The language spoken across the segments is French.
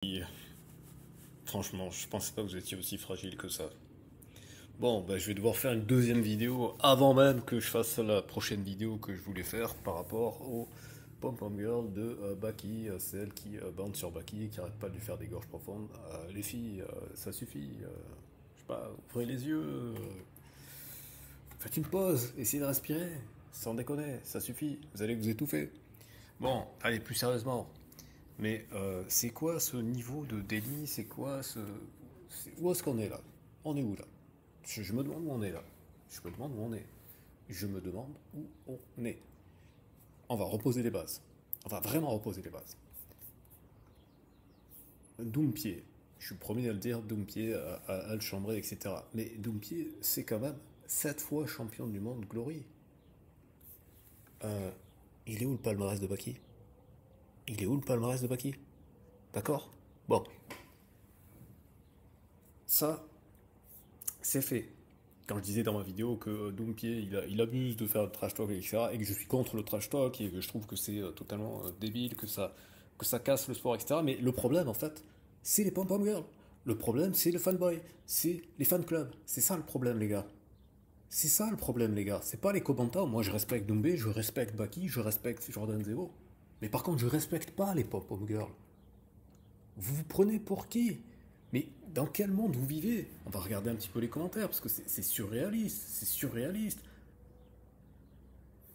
Et franchement, je pensais pas que vous étiez aussi fragile que ça. Bon, bah, je vais devoir faire une deuxième vidéo avant même que je fasse la prochaine vidéo que je voulais faire par rapport au Pom-Pom Girl de Baki, celle qui bande sur Baki et qui arrête pas de lui faire des gorges profondes. Les filles, ça suffit. Je sais pas, ouvrez les yeux, faites une pause, essayez de respirer. Sans déconner, ça suffit. Vous allez vous étouffer. Bon, allez, plus sérieusement. Mais c'est quoi ce niveau de déni? C'est quoi ce... Où est-ce qu'on est là? On est où là? Je me demande où on est là. Je me demande où on est. Je me demande où on est. On va reposer les bases. On va vraiment reposer les bases. Doompier. Je suis le premier à le dire, Doompier, à le chambrer, etc. Mais Doompier, c'est quand même 7 fois champion du monde Glory. Euh, il est où le palmarès de Baki? Il est où le palmarès de Baki? D'accord? Bon, ça, c'est fait. Quand je disais dans ma vidéo que Doompier, il abuse de faire le trash talk, etc., et que je suis contre le trash talk, et que je trouve que c'est totalement débile, que ça casse le sport, etc. Mais le problème, en fait, c'est les pom-pom girls. Le problème, c'est le fanboy. C'est les fan clubs. C'est ça le problème, les gars. C'est ça le problème, les gars. C'est pas les commentaires. Moi, je respecte Doumbé, je respecte Baki, je respecte Jordan Zebo. Mais par contre, je respecte pas les pom-pom girls. Vous vous prenez pour qui? Mais dans quel monde vous vivez? On va regarder un petit peu les commentaires, parce que c'est surréaliste, c'est surréaliste.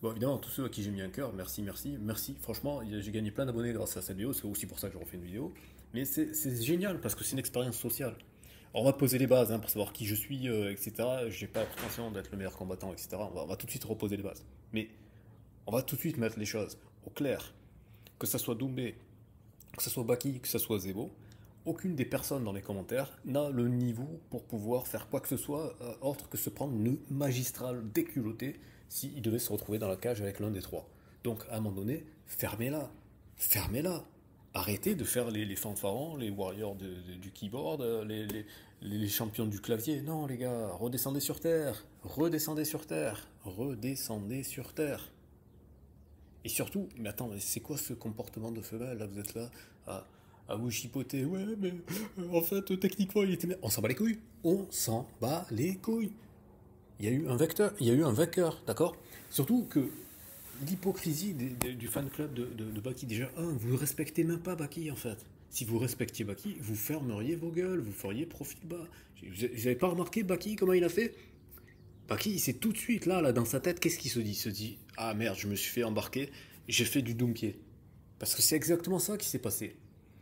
Bon, évidemment, tous ceux à qui j'ai mis un cœur, merci, merci, merci. Franchement, j'ai gagné plein d'abonnés grâce à cette vidéo, c'est aussi pour ça que je refais une vidéo. Mais c'est génial, parce que c'est une expérience sociale. Alors, on va poser les bases, pour savoir qui je suis, etc. J'ai pas la prétention d'être le meilleur combattant, etc. On va tout de suite reposer les bases. Mais on va tout de suite mettre les choses au clair. Que ça soit Doumbé, que ce soit Baki, que ce soit Zebo, aucune des personnes dans les commentaires n'a le niveau pour pouvoir faire quoi que ce soit autre que se prendre une magistrale déculottée s'il devait se retrouver dans la cage avec l'un des trois. Donc à un moment donné, fermez-la. Fermez-la. Arrêtez de faire les fanfarons, les warriors du keyboard, les champions du clavier. Non les gars, redescendez sur terre. Redescendez sur terre. Redescendez sur terre. Et surtout, mais attends, c'est quoi ce comportement de femelle? Là, vous êtes là à vous chipoter. Ouais, mais en fait, techniquement, il était. On s'en bat les couilles. On s'en bat les couilles. Il y a eu un vecteur, il y a eu un vainqueur, d'accord? Surtout que l'hypocrisie du fan club de Baki, déjà, vous ne respectez même pas Baki, en fait. Si vous respectiez Baki, vous fermeriez vos gueules, vous feriez profil bas. Vous n'avez pas remarqué Baki, comment il a fait? Baki, c'est tout de suite là, dans sa tête, qu'est-ce qu'il se dit? Il se dit, ah merde, je me suis fait embarquer, j'ai fait du doompied. Parce que c'est exactement ça qui s'est passé.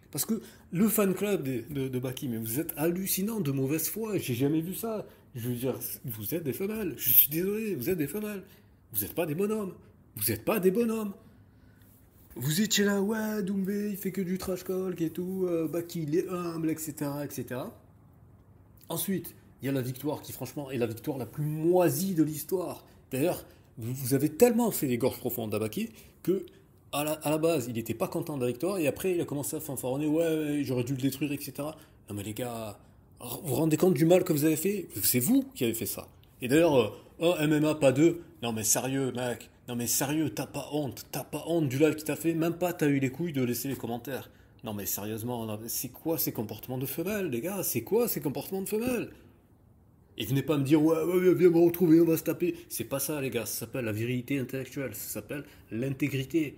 Parce que le fan club de Baki, mais vous êtes hallucinant de mauvaise foi, j'ai jamais vu ça. Je veux dire, vous êtes des femelles, je suis désolé, vous êtes des femelles. Vous n'êtes pas des bonhommes. Vous n'êtes pas des bonhommes. Vous étiez là, ouais, Doumbé, il fait que du trash talk et tout, Baki, il est humble, etc., etc. Ensuite, il y a la victoire qui, franchement, est la victoire la plus moisie de l'histoire. D'ailleurs, vous avez tellement fait les gorges profondes d'Abaki que, à la base, il n'était pas content de la victoire et après, il a commencé à fanfaronner ouais, j'aurais dû le détruire, etc. Non, mais les gars, vous vous rendez compte du mal que vous avez fait? C'est vous qui avez fait ça. Et d'ailleurs, oh, MMA, pas deux. Non, mais sérieux, mec. Non, mais sérieux, t'as pas honte. T'as pas honte du live qui t'a fait. Même pas, t'as eu les couilles de laisser les commentaires. Non mais sérieusement, c'est quoi ces comportements de femelles, les gars? C'est quoi ces comportements de femelles? Et venez pas me dire, ouais, ouais, viens me retrouver, on va se taper. C'est pas ça, les gars. Ça s'appelle la virilité intellectuelle. Ça s'appelle l'intégrité.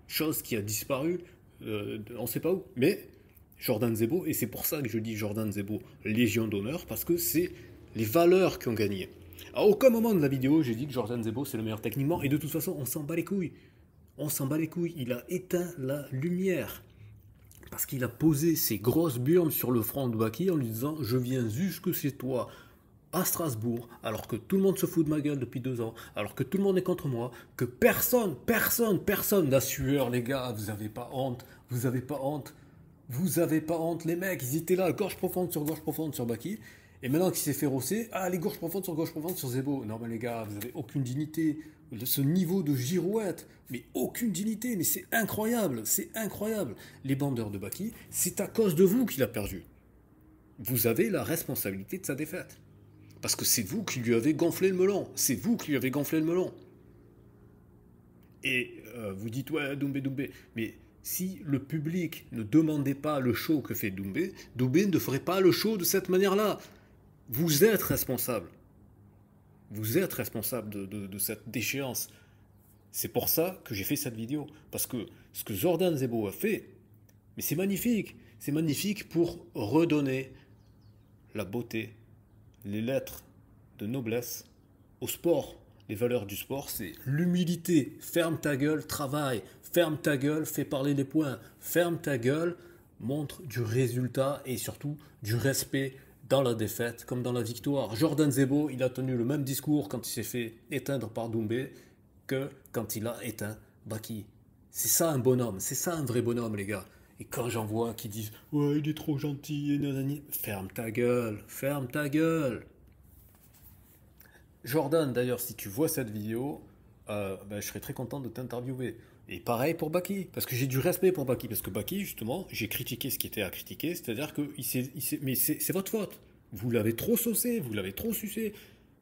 Chose qui a disparu, on sait pas où. Mais Jordan Zebo, et c'est pour ça que je dis Jordan Zebo, Légion d'honneur, parce que c'est les valeurs qui ont gagné. À aucun moment de la vidéo, j'ai dit que Jordan Zebo, c'est le meilleur techniquement, et de toute façon, on s'en bat les couilles. On s'en bat les couilles. Il a éteint la lumière. Parce qu'il a posé ses grosses burnes sur le front de Baki en lui disant je viens jusque chez toi à Strasbourg, alors que tout le monde se fout de ma gueule depuis 2 ans, alors que tout le monde est contre moi, que personne n'a sueur, les gars, vous avez pas honte, vous avez pas honte, vous avez pas honte, les mecs, ils étaient là, gorge profonde sur Baki, et maintenant qu'il s'est fait rosser, ah, les gorges profondes sur Zebo. Non, mais les gars, vous avez aucune dignité, ce niveau de girouette, mais aucune dignité, mais c'est incroyable, c'est incroyable. Les bandeurs de Baki, c'est à cause de vous qu'il a perdu. Vous avez la responsabilité de sa défaite. Parce que c'est vous qui lui avez gonflé le melon. C'est vous qui lui avez gonflé le melon. Et vous dites, ouais, Doumbé. Mais Si le public ne demandait pas le show que fait Doumbé, Doumbé ne ferait pas le show de cette manière-là. Vous êtes responsable. Vous êtes responsable de cette déchéance. C'est pour ça que j'ai fait cette vidéo. Parce que ce que Jordan Zebo a fait, mais c'est magnifique. C'est magnifique pour redonner la beauté, les lettres de noblesse au sport. Les valeurs du sport, c'est l'humilité. Ferme ta gueule, travaille. Ferme ta gueule, fais parler les points. Ferme ta gueule, montre du résultat et surtout du respect dans la défaite comme dans la victoire. Jordan Zebo, il a tenu le même discours quand il s'est fait éteindre par Doumbé que quand il a éteint Baki. C'est ça un bonhomme, c'est ça un vrai bonhomme, les gars. Et quand j'en vois qui disent ouais, il est trop gentil, et nanani, ferme ta gueule, ferme ta gueule. Jordan, d'ailleurs, si tu vois cette vidéo, ben, je serais très content de t'interviewer. Et pareil pour Baki, parce que j'ai du respect pour Baki, parce que Baki, justement, j'ai critiqué ce qui était à critiquer, c'est-à-dire que mais c'est votre faute. Vous l'avez trop saucé, vous l'avez trop sucé,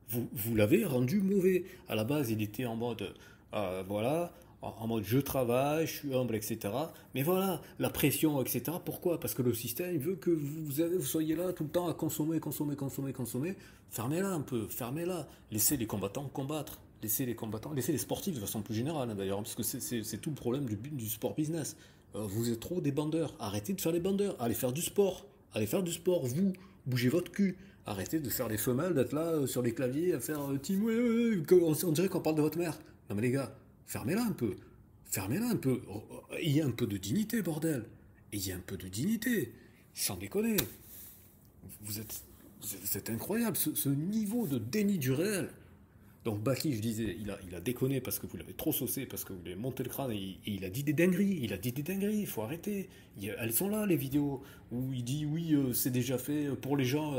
vous l'avez rendu mauvais. À la base, il était en mode, voilà, en mode je travaille, je suis humble, etc. Mais voilà, la pression, etc. Pourquoi? Parce que le système veut que vous soyez là tout le temps à consommer, consommer, consommer, consommer. Fermez-la un peu, fermez-la. Laissez les combattants combattre. Laissez les combattants, laissez les sportifs de façon plus générale, hein, d'ailleurs, parce que c'est tout le problème du sport business. Vous êtes trop des bandeurs. Arrêtez de faire les bandeurs. Allez faire du sport. Allez faire du sport, vous. Bougez votre cul. Arrêtez de faire les femelles, d'être là sur les claviers à faire team, ouais, on dirait qu'on parle de votre mère. Non mais les gars, fermez-la un peu. Fermez-la un peu. Ayez un peu de dignité, bordel. Ayez un peu de dignité. Sans déconner. Vous êtes, vous êtes incroyable, ce niveau de déni du réel. Donc Baki, je disais, il a déconné parce que vous l'avez trop saucé, parce que vous lui avez monté le crâne et il a dit des dingueries. Il a dit des dingueries, il faut arrêter. Elles sont là, les vidéos, où il dit oui, c'est déjà fait, pour les gens,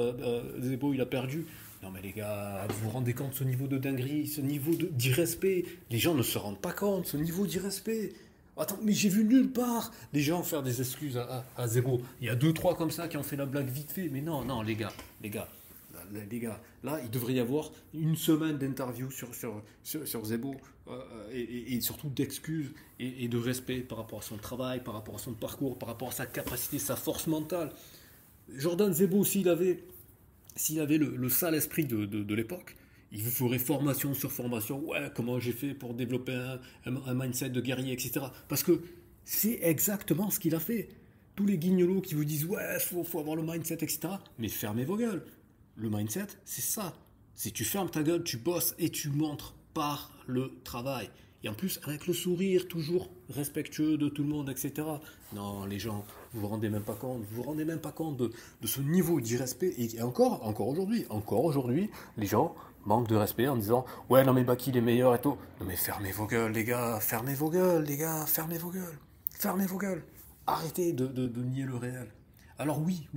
Zebo, il a perdu. Non mais les gars, vous vous rendez compte de ce niveau de dinguerie, ce niveau d'irrespect. Les gens ne se rendent pas compte, ce niveau d'irrespect. Attends, mais j'ai vu nulle part des gens faire des excuses à Zebo. Il y a deux, trois comme ça qui ont fait la blague vite fait. Mais non, non, les gars, là, il devrait y avoir une semaine d'interviews sur Zebo et surtout d'excuses et de respect par rapport à son travail, par rapport à son parcours, par rapport à sa capacité, sa force mentale. Jordan Zebo, s'il avait le sale esprit de l'époque, il vous ferait formation sur formation. Ouais, comment j'ai fait pour développer un mindset de guerrier, etc. Parce que c'est exactement ce qu'il a fait. Tous les guignolos qui vous disent ouais, faut avoir le mindset, etc. Mais fermez vos gueules. Le mindset, c'est ça. Si tu fermes ta gueule, tu bosses et tu montres par le travail. Et en plus, avec le sourire, toujours respectueux de tout le monde, etc. Non, les gens, vous vous rendez même pas compte. Vous vous rendez même pas compte de ce niveau d'irrespect. Et encore aujourd'hui, les gens manquent de respect en disant ouais, non, mais Baki, il est meilleur et tout. Non, mais fermez vos gueules, les gars. Fermez vos gueules, les gars. Fermez vos gueules. Fermez vos gueules. Arrêtez de nier le réel. Alors oui,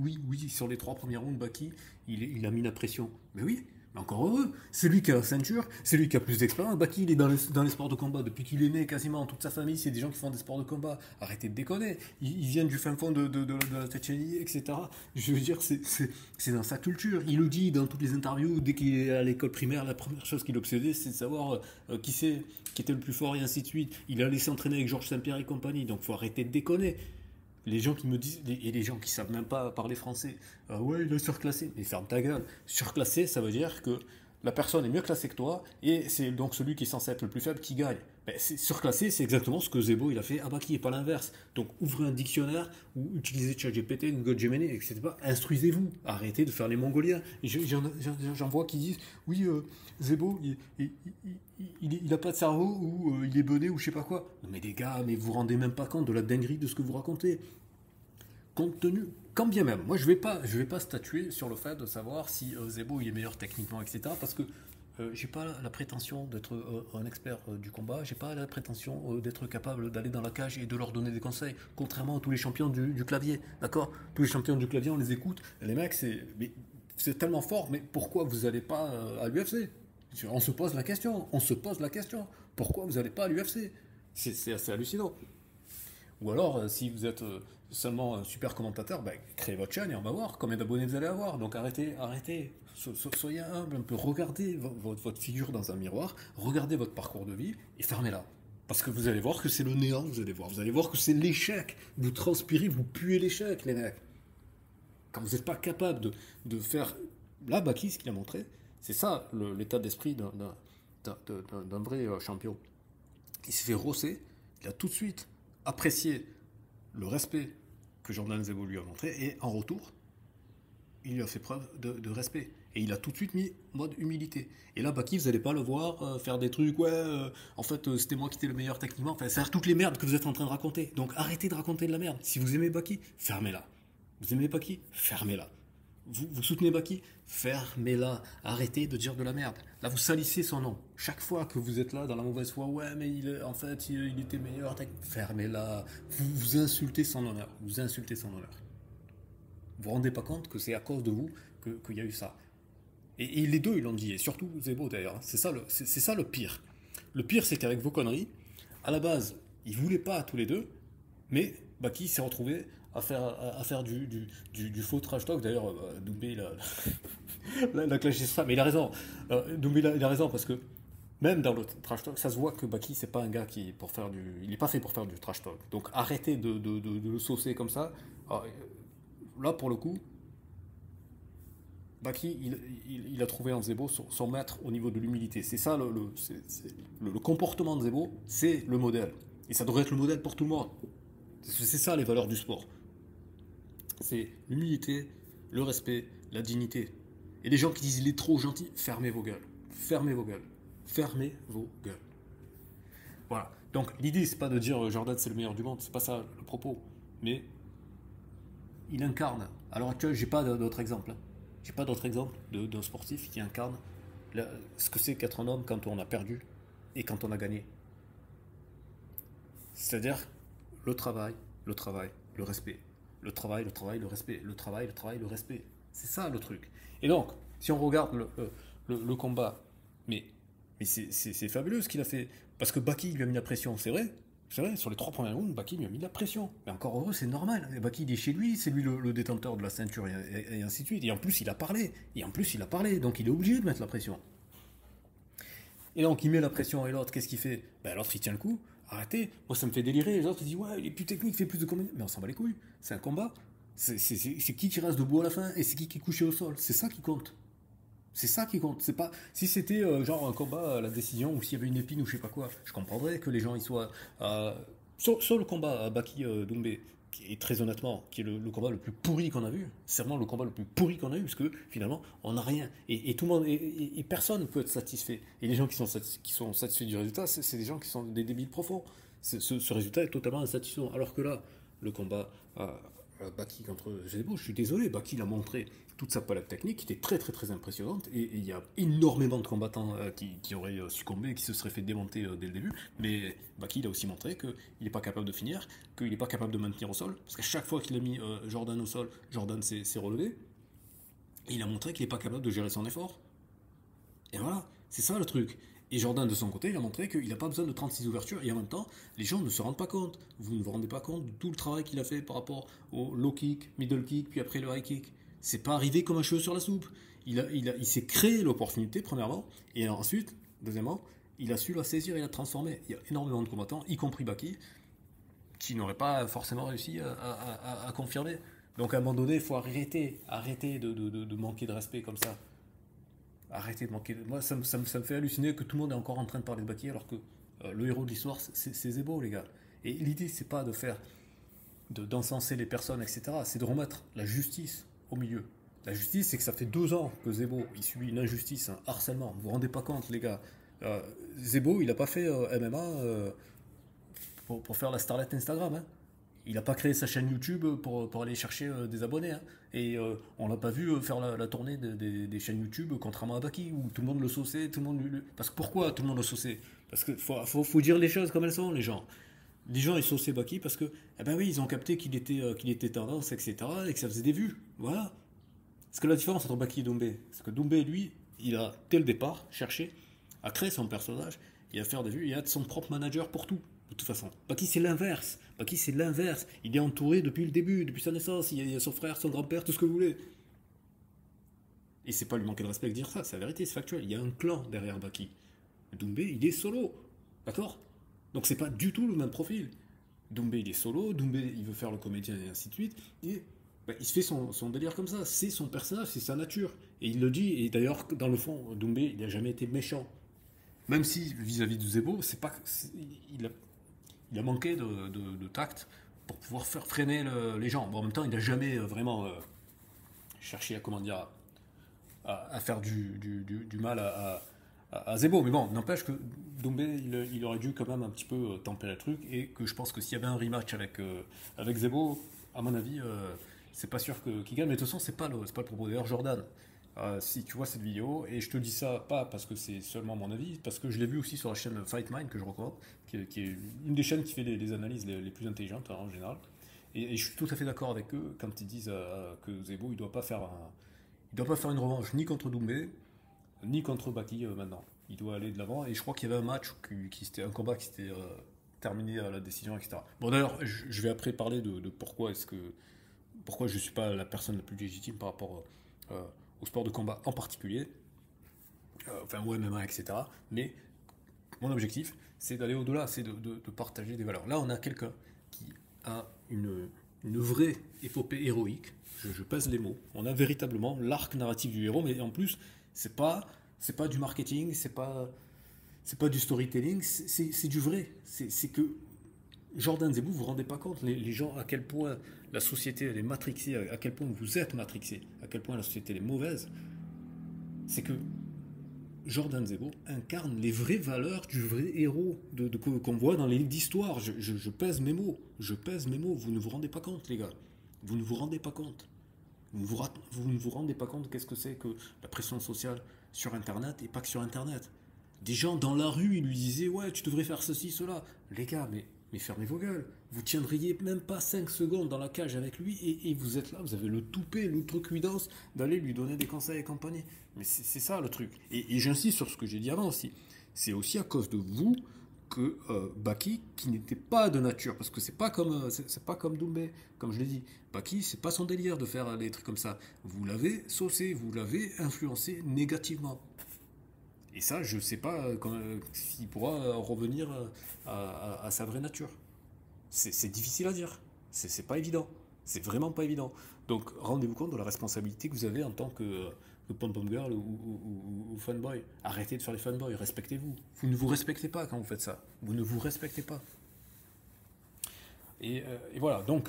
sur les 3 premiers rounds, Baki, il a mis la pression. Mais oui, mais encore heureux. C'est lui qui a la ceinture, c'est lui qui a plus d'expérience. Baki, il est dans les sports de combat. Depuis qu'il est né, quasiment, toute sa famille, c'est des gens qui font des sports de combat. Arrêtez de déconner. Il vient du fin fond de la Tchétchénie, etc. Je veux dire, c'est dans sa culture. Il le dit dans toutes les interviews. Dès qu'il est à l'école primaire, la première chose qui l'obsédait, c'est de savoir qui était le plus fort et ainsi de suite. Il a laissé entraîner avec Georges Saint-Pierre et compagnie. Donc faut arrêter de déconner. Les gens qui me disent, et les gens qui savent même pas parler français, ah ouais, il est surclassé. Mais ferme ta gueule. Surclassé, ça veut dire que la personne est mieux classée que toi, et c'est donc celui qui est censé être le plus faible qui gagne. Ben, surclassé, c'est exactement ce que Zebo il a fait à Baki, et pas l'inverse. Donc ouvrez un dictionnaire, ou utilisez ChatGPT, Google Gemini, etc. Instruisez-vous. Arrêtez de faire les Mongoliens. J'en vois qui disent, oui, Zebo, il a pas de cerveau, ou il est bené, ou je sais pas quoi. Non, mais les gars, mais vous vous rendez même pas compte de la dinguerie de ce que vous racontez. Compte tenu, quand bien même, moi je vais pas statuer sur le fait de savoir si Zebo il est meilleur techniquement, etc. Parce que j'ai pas la prétention d'être un expert du combat, j'ai pas la prétention d'être capable d'aller dans la cage et de leur donner des conseils, contrairement à tous les champions du clavier, d'accord? Tous les champions du clavier, on les écoute, les mecs, c'est tellement fort, mais pourquoi vous n'allez pas à l'UFC? On se pose la question, pourquoi vous n'allez pas à l'UFC? C'est assez hallucinant. Ou alors, si vous êtes seulement un super commentateur, bah, créez votre chaîne et on va voir combien d'abonnés vous allez avoir. Donc arrêtez. Soyez humble un peu. Regardez votre figure dans un miroir, regardez votre parcours de vie et fermez-la. Parce que vous allez voir que c'est le néant, vous allez voir que c'est l'échec. Vous transpirez, vous puez l'échec, les mecs. Quand vous n'êtes pas capable de faire... Là, Baki, ce qu'il a montré, c'est ça l'état d'esprit d'un vrai champion. Il s'est fait rosser, il a tout de suite apprécié le respect que Jordan Zebo lui a montré, et en retour, il lui a fait preuve de respect. Et il a tout de suite mis mode humilité. Et là, Baki, vous n'allez pas le voir faire des trucs, ouais, en fait, c'était moi qui étais le meilleur techniquement. Enfin, c'est toutes les merdes que vous êtes en train de raconter. Donc arrêtez de raconter de la merde. Si vous aimez Baki, fermez-la. Vous aimez Baki, fermez-la. Vous soutenez Baki, fermez-la. Arrêtez de dire de la merde. Là, vous salissez son nom. Chaque fois que vous êtes là dans la mauvaise foi, ouais, mais en fait, il était meilleur. Fermez-la. Vous insultez son honneur. Vous insultez son honneur. Vous vous rendez pas compte que c'est à cause de vous qu'il y a eu ça. Et les deux, ils l'ont dit, et surtout Zebo d'ailleurs. C'est ça le pire. Le pire, c'est qu'avec vos conneries, à la base, ils voulaient pas tous les deux, mais Baki s'est retrouvé à faire du faux trash talk. D'ailleurs, Doumbé, il a clashé ça, mais il a raison. Doumbé, il a raison, parce que même dans le trash talk, ça se voit que Baki, c'est pas un gars il n'est pas fait pour faire du trash talk. Donc arrêtez de le saucer comme ça. Alors, là, pour le coup, Baki, il a trouvé en Zebo son maître au niveau de l'humilité. C'est ça, le comportement de Zebo, c'est le modèle. Et ça devrait être le modèle pour tout le monde. C'est ça les valeurs du sport. C'est l'humilité, le respect, la dignité. Et les gens qui disent il est trop gentil, fermez vos gueules. Fermez vos gueules. Fermez vos gueules. Voilà. Donc l'idée, c'est pas de dire Jordan c'est le meilleur du monde, c'est pas ça le propos. Mais il incarne. Alors actuellement, j'ai pas d'autres exemples. J'ai pas d'autres exemples d'un sportif qui incarne ce que c'est qu'être un homme quand on a perdu et quand on a gagné. C'est-à-dire le travail, le travail, le respect. Le travail, le travail, le respect. Le travail, le travail, le respect. C'est ça le truc. Et donc, si on regarde le combat, mais c'est fabuleux ce qu'il a fait. Parce que Baki lui a mis la pression, c'est vrai. C'est vrai, sur les 3 premiers rounds, Baki lui a mis de la pression. Mais encore heureux, c'est normal. Et Baki, il est chez lui, c'est lui le détenteur de la ceinture, et ainsi de suite. Et en plus, il a parlé. Donc il est obligé de mettre la pression. Et donc, il met la pression, et l'autre, qu'est-ce qu'il fait? Ben, l'autre, il tient le coup. Arrêtez. Moi, ça me fait délirer. Les autres, ils disent, ouais, il est plus technique, il fait plus de combinaisons. Mais on s'en bat les couilles. C'est un combat. C'est qui reste debout à la fin, et c'est qui est couché au sol. C'est ça qui compte. C'est ça qui compte. C'est pas si c'était genre un combat à la décision ou s'il y avait une épine ou je sais pas quoi. Je comprendrais que les gens y soient sur le combat à Baki Doumbé, qui est très honnêtement qui est le combat le plus pourri qu'on a vu. C'est vraiment le combat le plus pourri qu'on a vu parce que finalement on n'a rien et tout le monde et personne ne peut être satisfait. Et les gens qui sont satisfaits du résultat, c'est des gens qui sont des débiles profonds. Ce résultat est totalement insatisfaisant. Alors que là, le combat Baki contre Zebo, je suis désolé, Baki l'a montré toute sa palette technique, qui était très très très impressionnante, et il y a énormément de combattants qui auraient succombé, qui se seraient fait démonter dès le début, mais Baki il a aussi montré qu'il n'est pas capable de finir, qu'il n'est pas capable de maintenir au sol, parce qu'à chaque fois qu'il a mis Jordan au sol, Jordan s'est relevé, et il a montré qu'il n'est pas capable de gérer son effort. Et voilà, c'est ça le truc. Et Jordan, de son côté, il a montré qu'il n'a pas besoin de 36 ouvertures, et en même temps, les gens ne se rendent pas compte. Vous ne vous rendez pas compte de tout le travail qu'il a fait par rapport au low kick, middle kick, puis après le high kick. C'est pas arrivé comme un cheveu sur la soupe. Il s'est créé l'opportunité, premièrement, et ensuite, deuxièmement, il a su la saisir et la transformer. Il y a énormément de combattants, y compris Baki, qui n'auraient pas forcément réussi à confirmer. Donc à un moment donné, il faut arrêter de manquer de respect comme ça. Arrêtez de manquer. Moi, ça me fait halluciner que tout le monde est encore en train de parler de Baki alors que le héros de l'histoire, c'est Zebo, les gars. Et l'idée, c'est pas d'encenser les personnes, etc. C'est de remettre la justice au milieu. La justice, c'est que ça fait 2 ans que Zebo, il subit une injustice, un harcèlement. Vous vous rendez pas compte, les gars. Zebo, il a pas fait MMA pour faire la starlet Instagram. Hein. Il n'a pas créé sa chaîne YouTube pour aller chercher des abonnés. Hein. Et on l'a pas vu faire la tournée des chaînes YouTube, contrairement à Baki, où tout le monde le sauçait, tout le monde Parce que pourquoi tout le monde le sauçait? Parce qu'il faut dire les choses comme elles sont, les gens. Les gens, ils sauçaient Baki parce que, eh ben oui, ils ont capté qu'il était tendance, etc., et que ça faisait des vues. Voilà. Parce que la différence entre Baki et Doumbé, c'est que Doumbé, lui, il a, dès le départ, cherché à créer son personnage et à faire des vues et à être son propre manager pour tout. De toute façon. Baki, c'est l'inverse. Baki, c'est l'inverse. Il est entouré depuis le début, depuis sa naissance. Il y a son frère, son grand-père, tout ce que vous voulez. Et c'est pas lui manquer de respect de dire ça, c'est la vérité, c'est factuel. Il y a un clan derrière Baki. Doumbé, il est solo. D'accord? Donc c'est pas du tout le même profil. Doumbé il est solo, Doumbé il veut faire le comédien et ainsi de suite, et bah, il se fait son délire comme ça, c'est son personnage, c'est sa nature. Et il le dit, et d'ailleurs dans le fond, Doumbé il n'a jamais été méchant. Même si vis-à-vis de Zebo, c'est pas, il, a, il a manqué de tact pour pouvoir faire freiner les gens. Bon, en même temps, il n'a jamais vraiment cherché à, comment dire, à faire du mal à Zebo. Mais bon, n'empêche que Doumbé, il aurait dû quand même un petit peu tempérer le truc, et que je pense que s'il y avait un rematch avec Zebo, à mon avis, c'est pas sûr qu'il gagne. Mais de toute façon, c'est pas le propos. D'ailleurs, Jordan, si tu vois cette vidéo, et je te dis ça pas parce que c'est seulement mon avis, parce que je l'ai vu aussi sur la chaîne Fight Mind que je recommande, qui est une des chaînes qui fait les analyses les plus intelligentes en général. Et je suis tout à fait d'accord avec eux quand ils disent que Zebo il doit pas faire une revanche ni contre Doumbé ni contre Baki maintenant. Il doit aller de l'avant, et je crois qu'il y avait un match c'était un combat qui s'était terminé à la décision, etc. Bon, d'ailleurs, je vais après parler de pourquoi je ne suis pas la personne la plus légitime par rapport euh, au sport de combat en particulier, enfin au MMA, etc. Mais mon objectif, c'est d'aller au-delà, c'est de partager des valeurs. Là, on a quelqu'un qui a une vraie épopée héroïque. Je pèse les mots. On a véritablement l'arc narratif du héros, mais en plus, c'est pas du marketing, c'est pas du storytelling, c'est du vrai. C'est que Jordan Zebou, vous vous rendez pas compte, les gens, à quel point la société elle est matrixée, à quel point vous êtes matrixé, à quel point la société elle est mauvaise. C'est que Jordan Zebo incarne les vraies valeurs du vrai héros qu'on voit dans les livres d'histoire. Je pèse mes mots. Je pèse mes mots. Vous ne vous rendez pas compte, les gars. Vous ne vous rendez pas compte. Vous ne vous rendez pas compte qu'est-ce que c'est que la pression sociale sur Internet, et pas que sur Internet. Des gens dans la rue, ils lui disaient ouais, tu devrais faire ceci, cela. Les gars, mais fermez vos gueules. Vous tiendriez même pas 5 secondes dans la cage avec lui, et vous êtes là, vous avez le toupet, l'outrecuidance d'aller lui donner des conseils et compagnie. Mais c'est ça le truc. Et j'insiste sur ce que j'ai dit avant aussi. C'est aussi à cause de vous que Baki, qui n'était pas de nature, parce que c'est pas comme Doumbé, comme je l'ai dit. Baki, c'est pas son délire de faire des trucs comme ça. Vous l'avez saucé, vous l'avez influencé négativement. Et ça, je sais pas s'il pourra revenir à sa vraie nature. C'est difficile à dire. C'est pas évident. C'est vraiment pas évident. Donc rendez-vous compte de la responsabilité que vous avez en tant que pom-pom girl ou fanboy. Arrêtez de faire les fanboys, respectez-vous. Vous ne vous respectez pas quand vous faites ça. Vous ne vous respectez pas. Et voilà, donc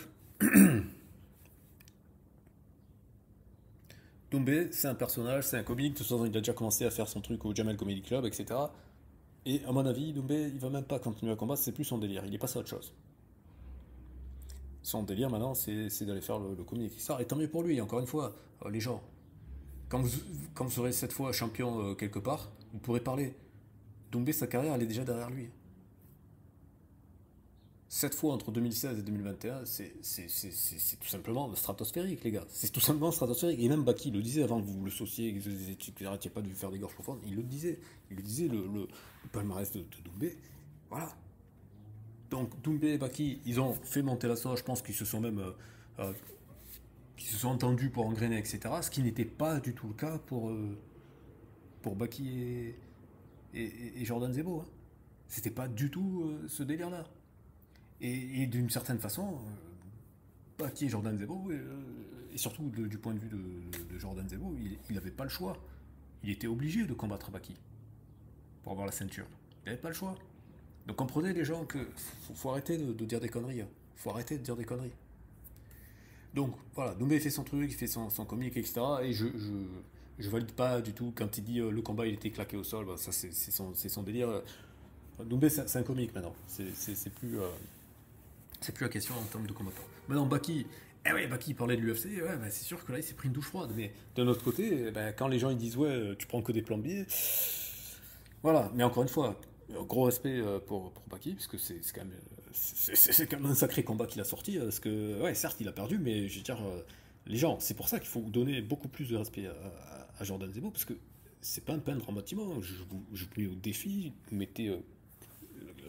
Doumbé, c'est un personnage, c'est un comique. De toute façon, il a déjà commencé à faire son truc au Jamel Comedy Club, etc. Et à mon avis, Doumbé, il va même pas continuer à combattre, c'est plus son délire. Il est passé à autre chose. Son délire maintenant, c'est d'aller faire le comique, etc. Et tant mieux pour lui, encore une fois, les gens. Quand vous serez cette fois champion quelque part, vous pourrez parler. Doumbé, sa carrière, elle est déjà derrière lui. Cette fois entre 2016 et 2021, c'est tout simplement stratosphérique, les gars. C'est tout simplement stratosphérique. Et même Baki le disait avant que vous le sauciez, que vous n'arrêtiez pas de lui faire des gorges profondes. Il le disait. Il le disait, le palmarès de Doumbé. Voilà. Donc Doumbé et Baki, ils ont fait monter la sauce. Je pense qu'ils se sont même qu'ils se sont entendus pour engrainer, etc. Ce qui n'était pas du tout le cas pour Baki et Jordan Zebo. Hein. C'était pas du tout ce délire-là. Et d'une certaine façon, Baki et Jordan Zebo, et surtout du point de vue de Jordan Zebo, il n'avait pas le choix. Il était obligé de combattre Baki pour avoir la ceinture. Il n'avait pas le choix. Donc comprenez les gens que faut arrêter de dire des conneries. Hein. Faut arrêter de dire des conneries. Donc voilà, Doumbé fait son truc, il fait son comique, etc. Et je valide pas du tout quand il dit le combat il était claqué au sol. Bah, ça c'est son délire. Doumbé c'est un comique maintenant. C'est plus la question en termes de combattant. Maintenant Baki, Baki parlait de l'UFC, ouais, bah, c'est sûr que là il s'est pris une douche froide. Mais d'un autre côté, bah, quand les gens ils disent ouais tu prends que des plombiers, voilà. Mais encore une fois, gros respect pour Baki, parce que c'est quand même c'est quand même un sacré combat qu'il a sorti, parce que, ouais, certes, il a perdu, mais je veux dire, les gens, c'est pour ça qu'il faut donner beaucoup plus de respect à Jordan Zebo, parce que c'est pas un peintre en bâtiment. Je vous mets au défi, vous mettez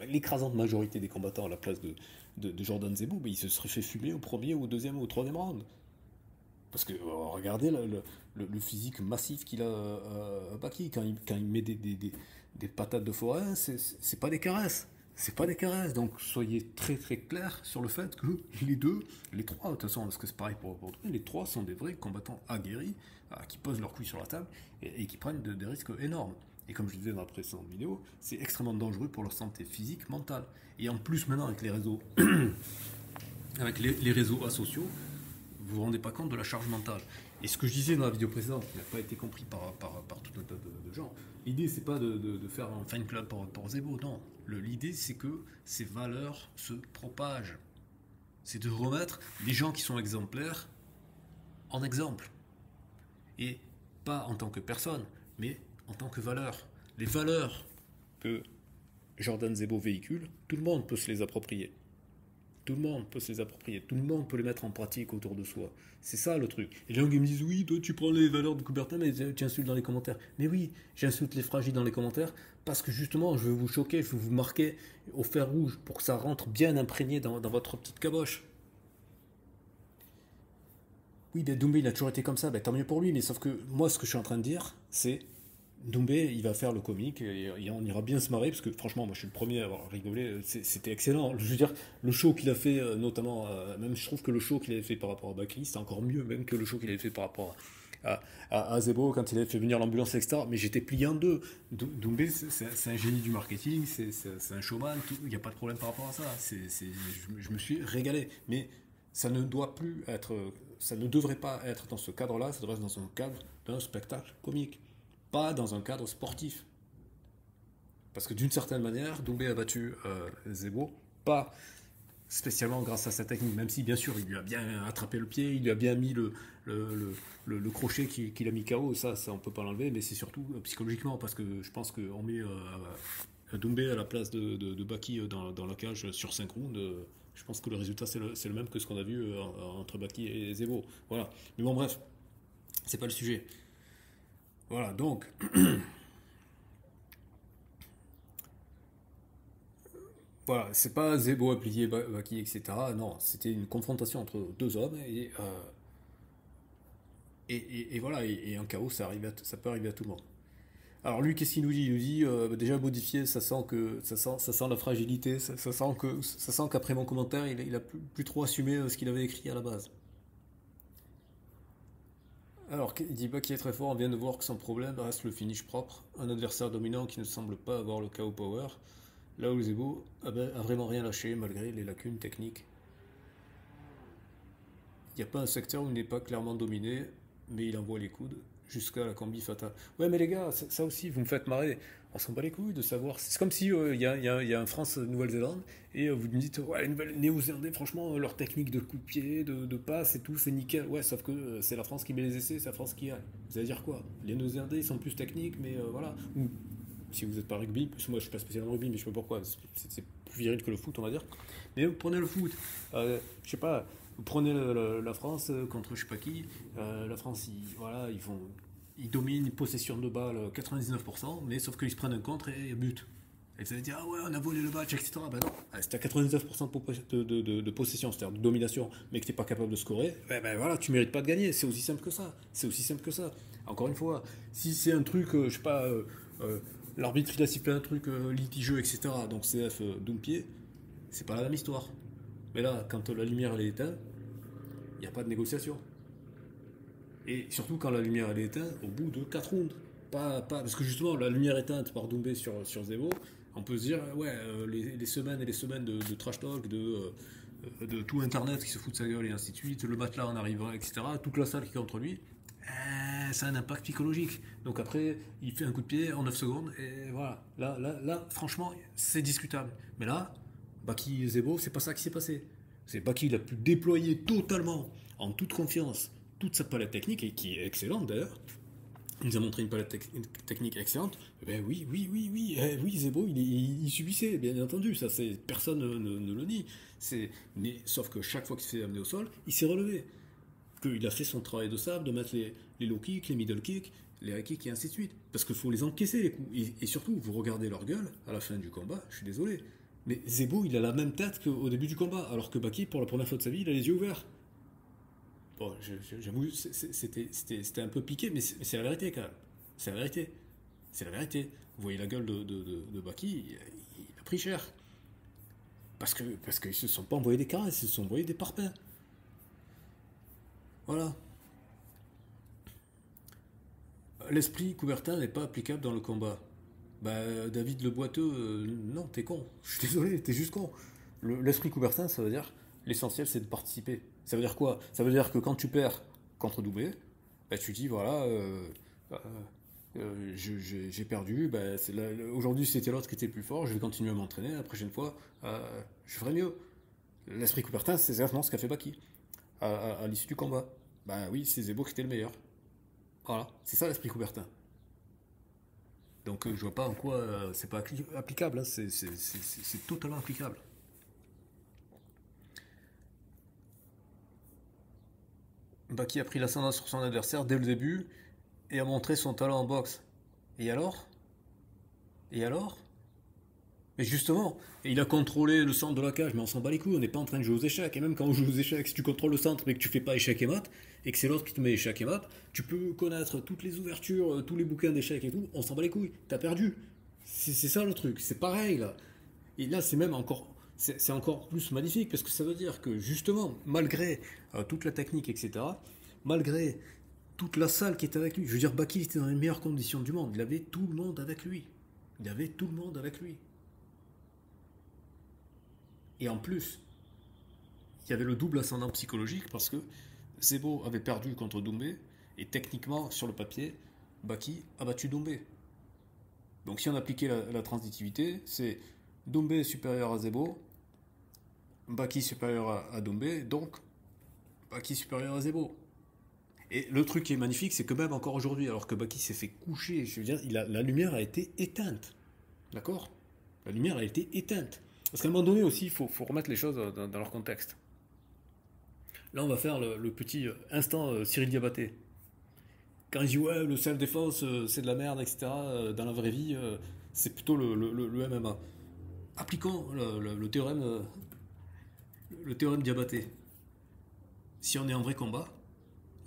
l'écrasante majorité des combattants à la place de Jordan Zebo, mais il se serait fait fumer au premier, au deuxième ou au troisième round. Parce que regardez le physique massif qu'il a Baki, quand il met des patates de forêt, c'est pas des caresses. c'est pas des caresses, donc soyez très très clair sur le fait que les deux, les trois, de toute façon, parce que c'est pareil pour tous, les trois sont des vrais combattants aguerris, qui posent leurs couilles sur la table et qui prennent des risques énormes. Et comme je disais dans la précédente vidéo, c'est extrêmement dangereux pour leur santé physique, mentale. Et en plus maintenant avec les réseaux, avec les réseaux asociaux, vous vous rendez pas compte de la charge mentale. Et ce que je disais dans la vidéo précédente, qui n'a pas été compris par tout un tas de gens, l'idée c'est pas de faire un fan club pour Zebo, non. L'idée c'est que ces valeurs se propagent. C'est de remettre les gens qui sont exemplaires en exemple. Et pas en tant que personne, mais en tant que valeur. Les valeurs que Jordan Zebo véhicule, tout le monde peut se les approprier. Tout le monde peut se les approprier, tout le monde peut les mettre en pratique autour de soi. C'est ça le truc. Et les gens qui me disent oui, toi tu prends les valeurs de Coubertin, mais tu insultes dans les commentaires. Mais oui, j'insulte les fragiles dans les commentaires parce que justement, je veux vous choquer, je veux vous marquer au fer rouge pour que ça rentre bien imprégné dans votre petite caboche. Oui, ben Doumbé il a toujours été comme ça, ben, tant mieux pour lui, mais sauf que moi ce que je suis en train de dire, c'est Doumbé, il va faire le comique et on ira bien se marrer parce que franchement, moi je suis le premier à avoir rigolé. C'était excellent. Je veux dire, le show qu'il a fait, notamment, même je trouve que le show qu'il avait fait par rapport à Bakri, c'était encore mieux même que le show qu'il avait fait par rapport à Zebo quand il avait fait venir l'ambulance, etc. Mais j'étais plié en deux. Doumbé, c'est un génie du marketing, c'est un showman, il n'y a pas de problème par rapport à ça. Je me suis régalé. Mais ça ne doit plus être, ça ne devrait pas être dans ce cadre-là, ça devrait être dans un cadre d'un spectacle comique, pas dans un cadre sportif. Parce que d'une certaine manière, Doumbé a battu Zebo, pas spécialement grâce à sa technique, même si bien sûr il lui a bien attrapé le pied, il lui a bien mis le crochet qu'il a mis KO, ça on peut pas l'enlever, mais c'est surtout psychologiquement, parce que je pense qu'on met Doumbé à la place de Baki dans la cage sur 5 rounds. Je pense que le résultat c'est le même que ce qu'on a vu entre Baki et Zebo. Voilà. Mais bon, bref, c'est pas le sujet. Voilà, donc voilà, c'est pas Zebo appliqué Baki, etc. Non, c'était une confrontation entre deux hommes et voilà, et un chaos, ça peut arriver à tout le monde. Alors lui, qu'est-ce qu'il nous dit? Il nous dit déjà modifié, ça sent la fragilité, ça sent qu'après mon commentaire, il a plus trop assumé ce qu'il avait écrit à la base. Alors, il dit pas qu'il est très fort, on vient de voir que son problème reste le finish propre, un adversaire dominant qui ne semble pas avoir le KO power, là où Zebo a vraiment rien lâché malgré les lacunes techniques. Il n'y a pas un secteur où il n'est pas clairement dominé, mais il envoie les coudes jusqu'à la combi fatale. Ouais, mais les gars, ça aussi, vous me faites marrer. On s'en bat les couilles de savoir. C'est comme si il y a un France-Nouvelle-Zélande et vous me dites, ouais, les Néo-Zélandais, franchement, leur technique de coup de pied, de passe et tout, c'est nickel. Ouais, sauf que c'est la France qui met les essais, c'est la France qui a. Vous allez dire quoi? Les Néo-Zélandais, ils sont plus techniques, mais voilà. Ou si vous n'êtes pas rugby, parce que moi je suis pas spécialement rugby, mais je sais pas pourquoi, c'est plus viril que le foot, on va dire. Mais vous prenez le foot, je sais pas, vous prenez la France contre je sais pas qui, la France, voilà, ils dominent une possession de balle 99%, mais sauf qu'ils se prennent un contre et but. Et vous allez dire, ah ouais, on a volé le match, etc. Ben non, si t'as 99% de possession, c'est-à-dire de domination, mais que t'es pas capable de scorer, ben voilà, tu mérites pas de gagner. C'est aussi simple que ça. C'est aussi simple que ça. Encore une fois, si c'est un truc, je sais pas, euh, l'arbitre il a sifflé un truc litigieux, etc. Donc CF Doompied, c'est pas la même histoire. Mais là, quand la lumière elle est éteinte, il n'y a pas de négociation. Et surtout quand la lumière elle est éteinte, au bout de 4 rounds. Parce que justement, la lumière éteinte par Doumbé sur Zebo, on peut se dire, ouais, les semaines et les semaines de trash talk, de tout Internet qui se fout de sa gueule et ainsi de suite, le matelas en arrivant, etc., toute la salle qui est contre lui, ça a un impact psychologique. Donc après, il fait un coup de pied en 9 secondes, et voilà. Là franchement, c'est discutable. Mais là, Baki Zebo, c'est pas ça qui s'est passé. C'est Baki, il a pu déployer totalement, en toute confiance, toute sa palette technique, et qui est excellente d'ailleurs. Il nous a montré une palette technique excellente. Ben oui, oui, oui, oui, oui, Zebo, il subissait, bien entendu, ça, personne ne le nie. Mais sauf que chaque fois qu'il s'est amené au sol, il s'est relevé. Qu'il a fait son travail de sable, de mettre les low kicks, les middle kicks, les high kicks et ainsi de suite. Parce qu'il faut les encaisser les coups. Et surtout, vous regardez leur gueule à la fin du combat, je suis désolé. Mais Zebo, il a la même tête qu'au début du combat, alors que Baki, pour la première fois de sa vie, il a les yeux ouverts. Bon, j'avoue, c'était un peu piqué, mais c'est la vérité quand même. C'est la vérité. C'est la vérité. Vous voyez la gueule de Baki, il a pris cher. Parce qu'ils se sont pas envoyés des caresses, ils se sont envoyés des parpaings. Voilà. L'esprit Coubertin n'est pas applicable dans le combat. Bah, David le boiteux, non, t'es con. Je suis désolé, t'es juste con. L'esprit Coubertin, ça veut dire l'essentiel, c'est de participer. Ça veut dire quoi? Ça veut dire que quand tu perds contre Doumbé, bah, tu dis voilà, euh, j'ai perdu. Bah, aujourd'hui, c'était l'autre qui était plus fort. Je vais continuer à m'entraîner. La prochaine fois, je ferai mieux. L'esprit Coubertin, c'est exactement ce qu'a fait Baki à l'issue du combat. Bah oui, c'est Zebo qui était le meilleur. Voilà, c'est ça l'esprit Coubertin. Donc je vois pas en quoi c'est pas applicable, hein. C'est totalement applicable. Baki a pris l'ascendant sur son adversaire dès le début et a montré son talent en boxe. Et alors? Et alors? Mais justement, il a contrôlé le centre de la cage, mais on s'en bat les couilles, on n'est pas en train de jouer aux échecs. Et même quand on joue aux échecs, si tu contrôles le centre mais que tu fais pas échec et mat, et que c'est l'autre qui te met échec et mat, tu peux connaître toutes les ouvertures, tous les bouquins d'échecs et tout, on s'en bat les couilles, t'as perdu. C'est ça le truc, c'est pareil là. Et là, c'est même encore, c'est encore plus magnifique parce que ça veut dire que justement, malgré toute la technique, etc., malgré toute la salle qui était avec lui, je veux dire, Baki était dans les meilleures conditions du monde, il avait tout le monde avec lui. Il avait tout le monde avec lui. Et en plus, il y avait le double ascendant psychologique parce que Zebo avait perdu contre Doumbé et techniquement, sur le papier, Baki a battu Doumbé. Donc si on appliquait la transitivité, c'est Doumbé supérieur à Zebo, Baki supérieur à Doumbé, donc Baki supérieur à Zebo. Et le truc qui est magnifique, c'est que même encore aujourd'hui, alors que Baki s'est fait coucher, je veux dire, la lumière a été éteinte. D'accord? La lumière a été éteinte. Parce qu'à un moment donné aussi, faut remettre les choses dans leur contexte. Là, on va faire le petit instant Cyril Diabaté. Quand il dit ouais, le self-défense, c'est de la merde, etc., dans la vraie vie, c'est plutôt le MMA. Appliquons le théorème Diabaté. Si on est en vrai combat,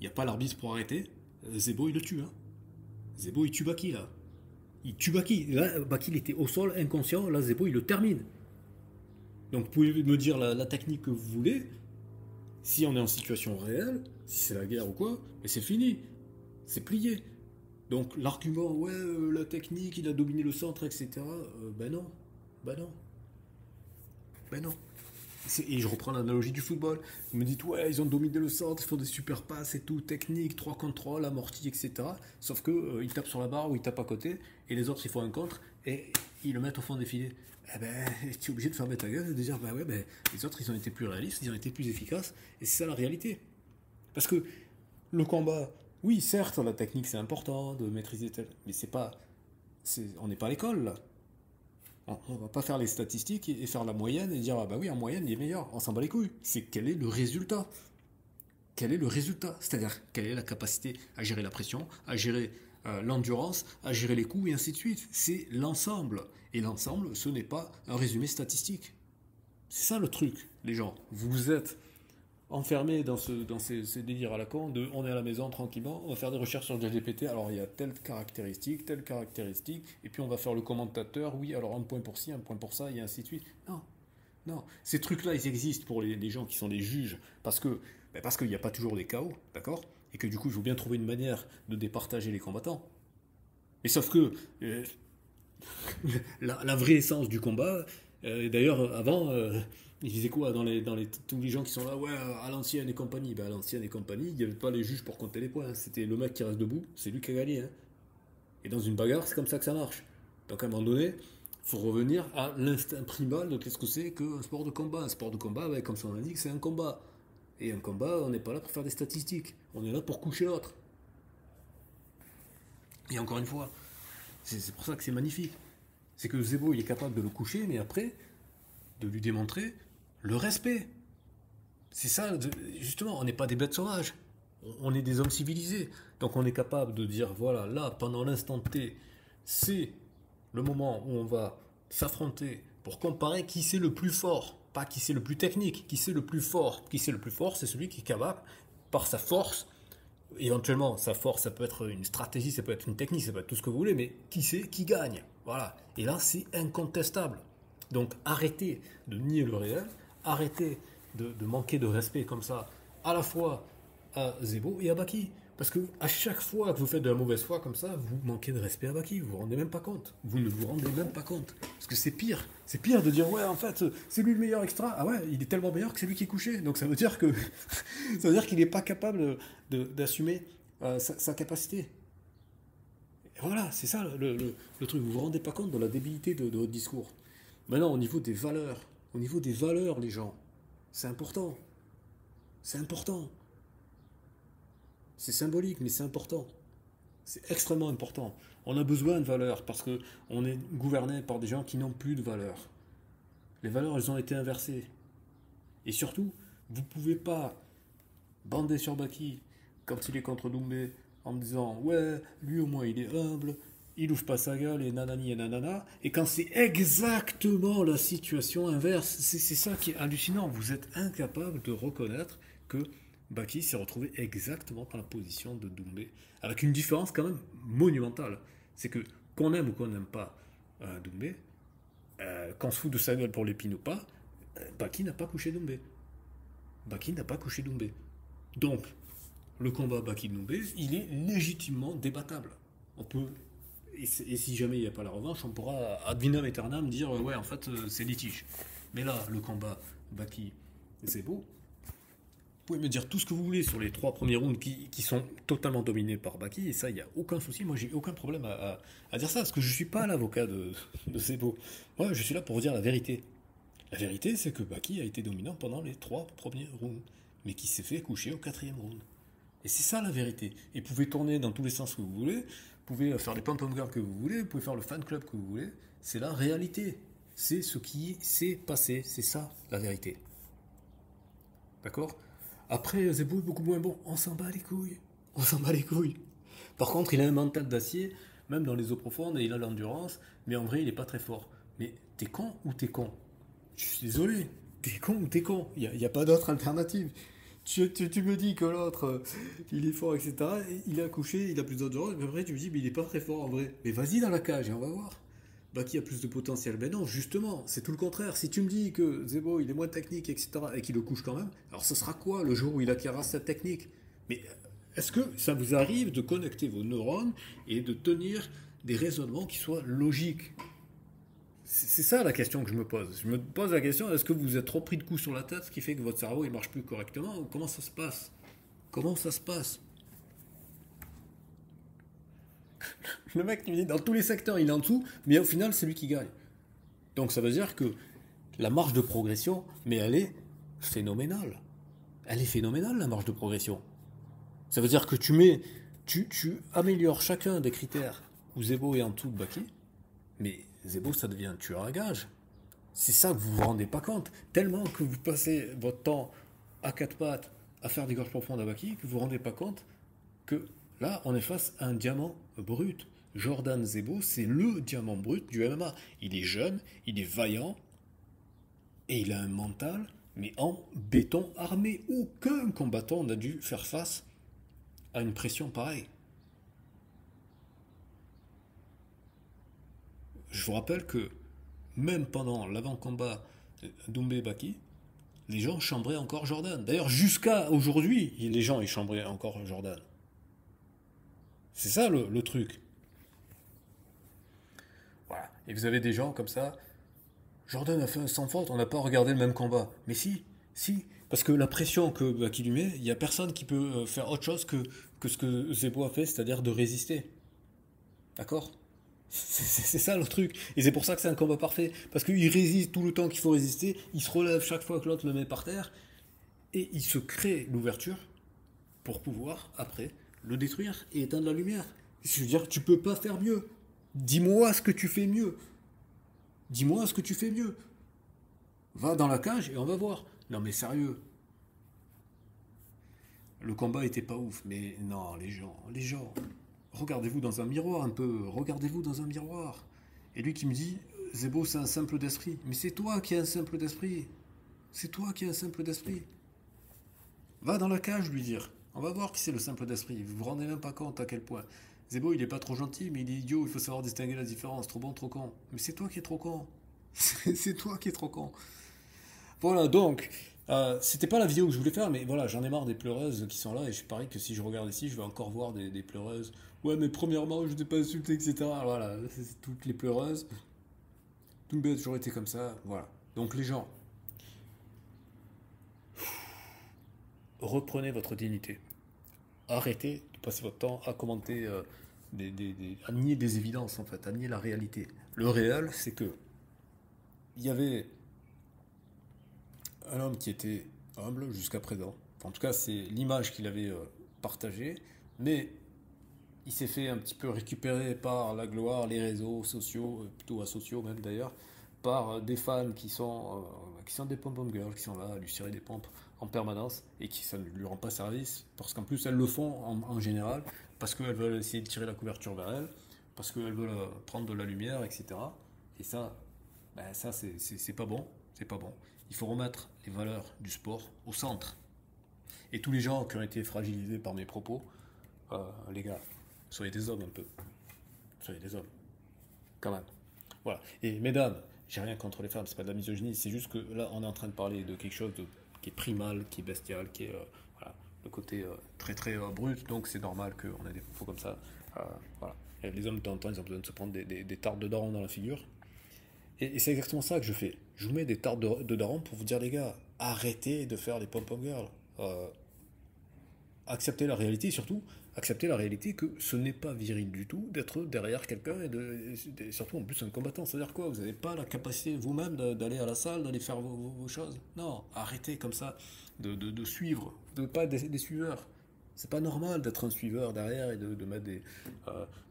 il n'y a pas l'arbitre pour arrêter, Zebo il le tue. Hein. Zebo il tue Baki là. Il tue Baki. Là, Baki il était au sol, inconscient, là Zebo il le termine. Donc vous pouvez me dire la technique que vous voulez, si on est en situation réelle, si c'est la guerre ou quoi, mais c'est fini. C'est plié. Donc l'argument, ouais, la technique, il a dominé le centre, etc. Ben non. Ben non. Ben non. Et je reprends l'analogie du football. Vous me dites, ouais, ils ont dominé le centre, ils font des super passes et tout, technique, 3 contre 3, l'amorti, etc. Sauf que ils tapent sur la barre ou ils tapent à côté, et les autres, ils font un contre, et ils le mettent au fond des filets. Eh ben, tu es obligé de fermer ta gueule et de dire, bah ouais, ben, les autres, ils ont été plus réalistes, ils ont été plus efficaces, et c'est ça la réalité. Parce que le combat, oui, certes, la technique, c'est important de maîtriser tel, mais c'est pas, on n'est pas à l'école, là. On va pas faire les statistiques et faire la moyenne et dire ah bah oui en moyenne il est meilleur. On s'en bat les couilles. C'est quel est le résultat. Quel est le résultat? C'est-à-dire quelle est la capacité à gérer la pression, à gérer l'endurance, à gérer les coups et ainsi de suite. C'est l'ensemble. Et l'ensemble, ce n'est pas un résumé statistique. C'est ça le truc, les gens. Vous êtes enfermés dans ces délires à la con de on est à la maison tranquillement, on va faire des recherches sur le GPT, alors il y a telle caractéristique, et puis on va faire le commentateur, oui, alors un point pour ci, un point pour ça, et ainsi de suite. Non, non. Ces trucs-là, ils existent pour les gens qui sont les juges, parce qu'il n'y a pas toujours des chaos, d'accord? Et que du coup, il faut bien trouver une manière de départager les combattants. Mais sauf que la vraie essence du combat, d'ailleurs, avant, ils disaient quoi tous les gens qui sont là, ouais, à l'ancienne et compagnie. Ben, à l'ancienne et compagnie, il n'y avait pas les juges pour compter les points. Hein. C'était le mec qui reste debout, c'est lui qui a gagné. Hein. Et dans une bagarre, c'est comme ça que ça marche. Donc à un moment donné, il faut revenir à l'instinct primal de qu'est-ce que c'est qu'un sport de combat. Un sport de combat, ben, comme son indique, c'est un combat. Et un combat, on n'est pas là pour faire des statistiques. On est là pour coucher l'autre. Et encore une fois, c'est pour ça que c'est magnifique. C'est que Zebo, il est capable de le coucher, mais après, de lui démontrer le respect. C'est ça, justement, on n'est pas des bêtes sauvages. On est des hommes civilisés. Donc on est capable de dire, voilà, là, pendant l'instant T, c'est le moment où on va s'affronter pour comparer qui c'est le plus fort. Pas qui c'est le plus technique, qui c'est le plus fort. Qui c'est le plus fort, c'est celui qui est capable, par sa force, éventuellement, sa force, ça peut être une stratégie, ça peut être une technique, ça peut être tout ce que vous voulez, mais qui c'est qui gagne. Voilà. Et là, c'est incontestable. Donc arrêtez de nier le réel, arrêtez de manquer de respect comme ça, à la fois à Zebo et à Baki. Parce que à chaque fois que vous faites de la mauvaise foi comme ça, vous manquez de respect à Baki, vous vous rendez même pas compte. Vous ne vous rendez même pas compte. Parce que c'est pire. C'est pire de dire ouais en fait c'est lui le meilleur extra. Ah ouais, il est tellement meilleur que c'est lui qui est couché. Donc ça veut dire que ça veut dire qu'il n'est pas capable d'assumer sa capacité. Et voilà, c'est ça le truc. Vous vous rendez pas compte de la débilité de votre discours. Maintenant, au niveau des valeurs, les gens, c'est important. C'est important. C'est symbolique, mais c'est important. C'est extrêmement important. On a besoin de valeurs parce qu'on est gouverné par des gens qui n'ont plus de valeurs. Les valeurs, elles ont été inversées. Et surtout, vous ne pouvez pas bander sur Baki quand il est contre Doumbé en me disant ouais, lui au moins il est humble, il ouvre pas sa gueule et nanani et nanana. Et quand c'est exactement la situation inverse, c'est ça qui est hallucinant. Vous êtes incapable de reconnaître que Baki s'est retrouvé exactement dans la position de Doumbé, avec une différence quand même monumentale. C'est que qu'on aime ou qu'on n'aime pas Doumbé, qu'on se fout de sa gueule pour l'épine ou pas, Baki n'a pas couché Doumbé. Baki n'a pas couché Doumbé. Donc, le combat Baki-Doumbé, il est légitimement débattable. On peut, et si jamais il n'y a pas la revanche, on pourra ad vinam aeternam dire ouais, en fait, c'est litige. Mais là, le combat Baki-Zebo, vous pouvez me dire tout ce que vous voulez sur les 3 premiers rounds qui sont totalement dominés par Baki, et ça, il n'y a aucun souci. Moi, j'ai aucun problème à dire ça, parce que je ne suis pas l'avocat de Zebo. Moi, je suis là pour dire la vérité. La vérité, c'est que Baki a été dominant pendant les 3 premiers rounds, mais qui s'est fait coucher au 4e round. Et c'est ça la vérité. Et vous pouvez tourner dans tous les sens que vous voulez, vous pouvez faire les pom-pom girls que vous voulez, vous pouvez faire le fan club que vous voulez. C'est la réalité. C'est ce qui s'est passé. C'est ça la vérité. D'accord ? Après, Zebo est beaucoup moins bon. On s'en bat les couilles. On s'en bat les couilles. Par contre, il a un mental d'acier, même dans les eaux profondes, et il a l'endurance, mais en vrai, il n'est pas très fort. Mais t'es con ou t'es con ? Je suis désolé. T'es con ou t'es con ? Il n'y a pas d'autre alternative. Tu me dis que l'autre, il est fort, etc. Et il a couché, il a plus d'endurance, mais après tu me dis, mais il n'est pas très fort en vrai. Mais vas-y dans la cage et on va voir. Baki a plus de potentiel. Ben non, justement, c'est tout le contraire. Si tu me dis que Zebo, il est moins technique, etc., et qu'il le couche quand même, alors ce sera quoi le jour où il acquérera cette technique ? Mais est-ce que ça vous arrive de connecter vos neurones et de tenir des raisonnements qui soient logiques ? C'est ça la question que je me pose. Je me pose la question, est-ce que vous êtes trop pris de coups sur la tête, ce qui fait que votre cerveau ne marche plus correctement, ou comment ça se passe ? Comment ça se passe ? Le mec, il est dans tous les secteurs, il est en dessous, mais au final, c'est lui qui gagne. Donc ça veut dire que la marge de progression, mais elle est phénoménale. Elle est phénoménale, la marge de progression. Ça veut dire que tu améliores chacun des critères où Zebo est en dessous de Baki, mais Zebo, ça devient un tueur à gages. C'est ça que vous vous rendez pas compte. Tellement que vous passez votre temps à 4 pattes à faire des gorges profondes à Baki que vous vous rendez pas compte que là, on est face à un diamant brut. Jordan Zebo, c'est le diamant brut du MMA. Il est jeune, il est vaillant et il a un mental, mais en béton armé. Aucun combattant n'a dû faire face à une pression pareille. Je vous rappelle que même pendant l'avant-combat Doumbé-Baki, les gens chambraient encore Jordan. D'ailleurs, jusqu'à aujourd'hui, les gens ils chambraient encore Jordan. C'est ça le truc. Voilà. Et vous avez des gens comme ça. Jordan a fait un sans faute, on n'a pas regardé le même combat. Mais si. Parce que la pression que Baki lui met, il n'y a personne qui peut faire autre chose que ce que Zebo a fait, c'est-à-dire de résister. D'accord ? C'est ça le truc. Et c'est pour ça que c'est un combat parfait. Parce qu'il résiste tout le temps qu'il faut résister, il se relève chaque fois que l'autre le met par terre, et il se crée l'ouverture pour pouvoir, après, le détruire et éteindre la lumière. Je veux dire, tu peux pas faire mieux. Dis-moi ce que tu fais mieux. Dis-moi ce que tu fais mieux. Va dans la cage et on va voir. Non mais sérieux. Le combat était pas ouf, mais non, les gens... Regardez-vous dans un miroir un peu, regardez-vous dans un miroir. Et lui qui me dit, Zebo c'est un simple d'esprit. Mais c'est toi qui es un simple d'esprit. C'est toi qui es un simple d'esprit. Va dans la cage lui dire. On va voir qui c'est le simple d'esprit. Vous vous rendez même pas compte à quel point. Zebo il est pas trop gentil, mais il est idiot, il faut savoir distinguer la différence. Trop bon, trop con. Mais c'est toi qui es trop con. C'est toi qui es trop con. Voilà, donc, c'était pas la vidéo que je voulais faire, mais voilà, j'en ai marre des pleureuses qui sont là, et je parie que si je regarde ici, je vais encore voir des pleureuses. Ouais, mais premièrement, je t'ai pas insulté, etc. Voilà, c'est toutes les pleureuses. Tout a toujours été comme ça, voilà. Donc les gens, reprenez votre dignité. Arrêtez de passer votre temps à commenter, à nier des évidences, en fait, à nier la réalité. Le réel, c'est que il y avait un homme qui était humble jusqu'à présent. Enfin, en tout cas, c'est l'image qu'il avait partagée. Mais il s'est fait un petit peu récupérer par la gloire, les réseaux sociaux, plutôt asociaux même d'ailleurs, par des fans qui sont des pom-pom girls, qui sont là à lui cirer des pompes en permanence et qui ça ne lui rend pas service, parce qu'en plus elles le font en général, parce qu'elles veulent essayer de tirer la couverture vers elles, parce qu'elles veulent prendre de la lumière, etc. Et ça, ben ça c'est pas bon, c'est pas bon. Il faut remettre les valeurs du sport au centre. Et tous les gens qui ont été fragilisés par mes propos, les gars, soyez des hommes un peu. Soyez des hommes, quand même. Voilà. Et mesdames, j'ai rien contre les femmes, c'est pas de la misogynie, c'est juste que là, on est en train de parler de quelque chose qui est primal, qui est bestial, qui est voilà, le côté très très brut, donc c'est normal qu'on ait des propos comme ça. Euh, voilà. Et les hommes, de temps en temps, ils ont besoin de se prendre des tartes de daron dans la figure. Et c'est exactement ça que je fais. Je vous mets des tartes de daron pour vous dire, les gars, arrêtez de faire les pom-pom girls. Accepter la réalité, et surtout accepter la réalité que ce n'est pas viril du tout d'être derrière quelqu'un et surtout en plus un combattant. C'est-à-dire quoi? Vous n'avez pas la capacité vous-même d'aller à la salle, d'aller faire vos choses. Non, arrêtez comme ça de suivre, de pas des suiveurs. C'est pas normal d'être un suiveur derrière et de mettre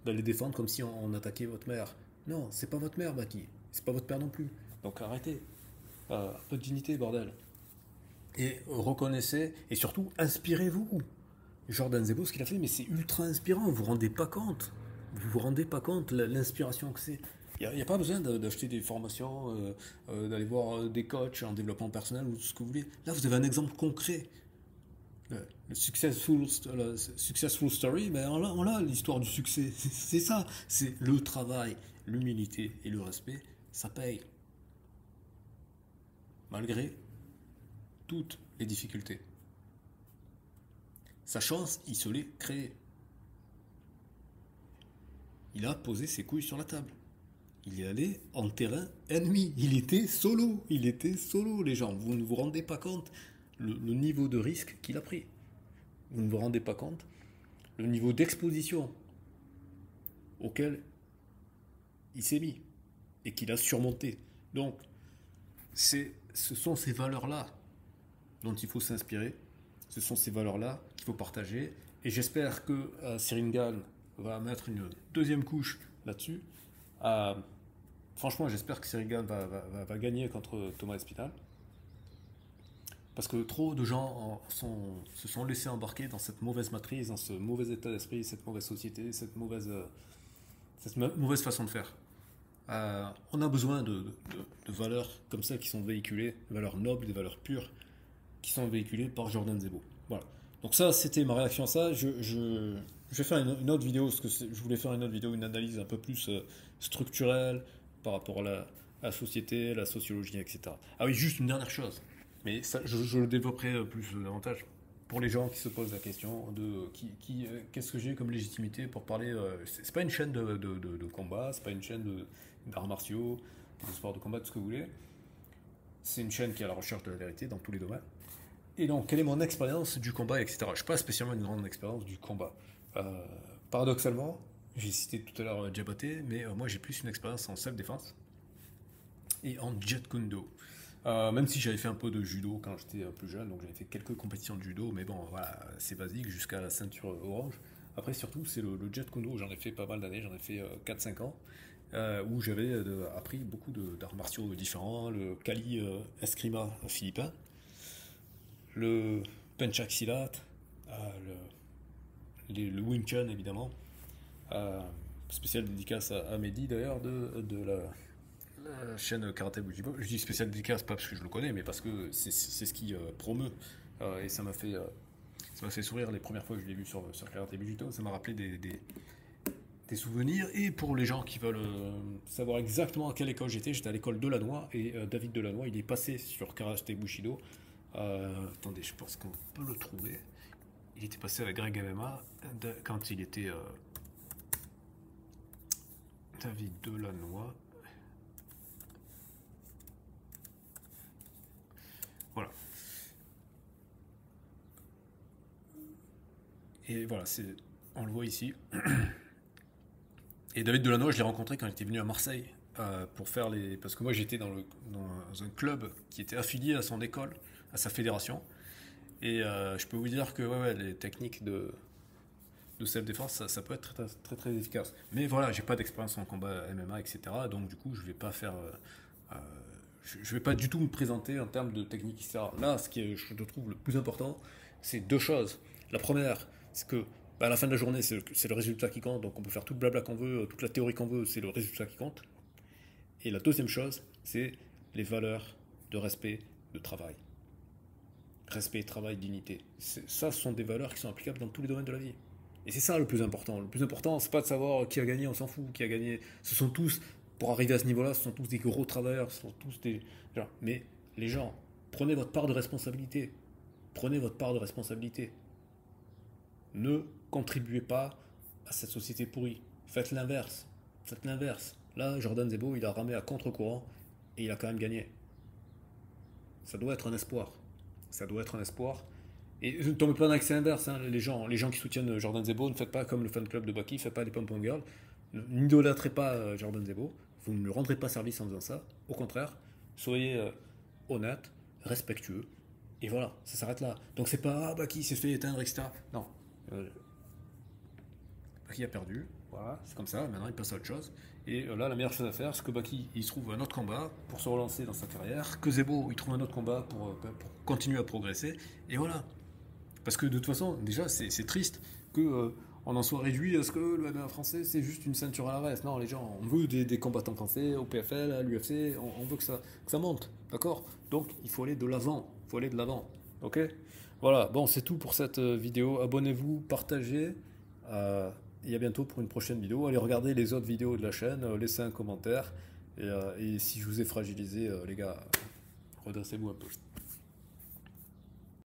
d'aller défendre comme si on attaquait votre mère. Non, c'est pas votre mère, Baki. C'est pas votre père non plus. Donc arrêtez. Un peu de dignité, bordel. Et reconnaissez et surtout inspirez-vous. Jordan Zebo, ce qu'il a fait, mais c'est ultra inspirant, vous vous rendez pas compte. Vous vous rendez pas compte l'inspiration que c'est. Il n'y a pas besoin d'acheter des formations, d'aller voir des coachs en développement personnel ou tout ce que vous voulez. Là, vous avez un exemple concret. Le successful story, ben on l'a l'histoire du succès. C'est ça. C'est le travail, l'humilité et le respect. Ça paye. Malgré toutes les difficultés. Sa chance, il se l'est créée. Il a posé ses couilles sur la table. Il est allé en terrain ennemi. Il était solo. Il était solo, les gens. Vous ne vous rendez pas compte le niveau de risque qu'il a pris. Vous ne vous rendez pas compte le niveau d'exposition auquel il s'est mis et qu'il a surmonté. Donc, ce sont ces valeurs-là dont il faut s'inspirer. Ce sont ces valeurs-là qu'il faut partager. Et j'espère que Cyril Gann va mettre une deuxième couche là-dessus. Euh, Franchement, j'espère que Cyril Gann va gagner contre Thomas Espinal. Parce que trop de gens se sont laissés embarquer dans cette mauvaise matrice, dans ce mauvais état d'esprit, cette mauvaise société, cette mauvaise façon de faire. On a besoin de valeurs comme ça qui sont véhiculées, des valeurs nobles, des valeurs pures, qui sont véhiculées par Jordan Zebo. Voilà. Donc ça, c'était ma réaction à ça. Je vais faire une autre vidéo, parce que je voulais faire une autre vidéo, une analyse un peu plus structurelle par rapport à la société, la sociologie, etc. Ah oui, juste une dernière chose. Mais ça, je le développerai plus davantage. Pour les gens qui se posent la question de qu'est-ce que j'ai comme légitimité pour parler. C'est pas une chaîne de combat, c'est pas une chaîne d'arts martiaux, de sport de combat, tout ce que vous voulez. C'est une chaîne qui est à la recherche de la vérité dans tous les domaines. Et donc, quelle est mon expérience du combat, etc. Je n'ai pas spécialement une grande expérience du combat. Paradoxalement, j'ai cité tout à l'heure Diabaté, mais moi j'ai plus une expérience en self-défense et en Jeet Kune Do. Même si j'avais fait un peu de judo quand j'étais plus jeune, donc j'avais fait quelques compétitions de judo, mais bon, voilà, c'est basique jusqu'à la ceinture orange. Après, surtout, c'est le Jeet Kune Do, j'en ai fait pas mal d'années, j'en ai fait 4-5 ans, où j'avais appris beaucoup d'arts martiaux différents, le Kali Eskrima philippin, le Pencak Silat, le Wing Chun évidemment, spécial dédicace à Mehdi d'ailleurs de la chaîne Karate Bujibo. Je dis spécial dédicace pas parce que je le connais, mais parce que c'est ce qui promeut. Et ça m'a fait sourire les premières fois que je l'ai vu sur Karate Bujito. Ça m'a rappelé des souvenirs. Et pour les gens qui veulent savoir exactement à quelle école j'étais à l'école Delannoy. Et David Delannoy, il est passé sur Karate Bushido. Attendez, je pense qu'on peut le trouver. Il était passé avec Greg MMA quand il était David Delannoy. Voilà. Et voilà, on le voit ici. Et David Delannoy, je l'ai rencontré quand il était venu à Marseille pour faire les. Parce que moi j'étais dans un club qui était affilié à son école, à sa fédération. Et je peux vous dire que ouais, les techniques de self-défense, ça peut être très, très, très efficace. Mais voilà, j'ai pas d'expérience en combat MMA, etc. Donc du coup, je vais pas faire. Je vais pas du tout me présenter en termes de technique, etc. Là, ce qui est, je trouve le plus important, c'est deux choses. La première, c'est que à la fin de la journée, c'est le résultat qui compte. Donc on peut faire tout le blabla qu'on veut, toute la théorie qu'on veut, c'est le résultat qui compte. Et la deuxième chose, c'est les valeurs de respect, de travail. Respect, travail, dignité. Ça, ce sont des valeurs qui sont applicables dans tous les domaines de la vie. Et c'est ça le plus important. Le plus important, c'est pas de savoir qui a gagné, on s'en fout, qui a gagné. Ce sont tous, pour arriver à ce niveau-là, ce sont tous des gros travailleurs, ce sont tous des. Mais les gens, prenez votre part de responsabilité. Prenez votre part de responsabilité. Ne contribuez pas à cette société pourrie. Faites l'inverse. Faites l'inverse. Là, Jordan Zebo, il a ramé à contre-courant et il a quand même gagné. Ça doit être un espoir. Ça doit être un espoir. Et ne tombez pas dans l'excès inverse. Hein. Les gens qui soutiennent Jordan Zebo, ne faites pas comme le fan club de Baki, ne faites pas des pom-pom girls. N'idolâtrez pas Jordan Zebo. Vous ne lui rendrez pas service en faisant ça. Au contraire, soyez honnête, respectueux. Et voilà, ça s'arrête là. Donc c'est pas Baki s'est fait éteindre, etc. Non. Baki a perdu. Voilà, c'est comme ça. Maintenant, il passe à autre chose. Et là, la meilleure chose à faire, c'est que Baki, il se trouve un autre combat pour se relancer dans sa carrière. Que Zebo, il trouve un autre combat pour continuer à progresser. Et voilà. Parce que de toute façon, déjà, c'est triste que on en soit réduit à ce que le MMA français, c'est juste une ceinture à la veste. Non, les gens, on veut des combattants français au PFL, à l'UFC, on veut que ça monte. D'accord. Donc, il faut aller de l'avant. Il faut aller de l'avant. Ok. Voilà. Bon, c'est tout pour cette vidéo. Abonnez-vous, partagez. Et à bientôt pour une prochaine vidéo. Allez regarder les autres vidéos de la chaîne, laissez un commentaire. Et si je vous ai fragilisé, les gars, redressez-vous un peu.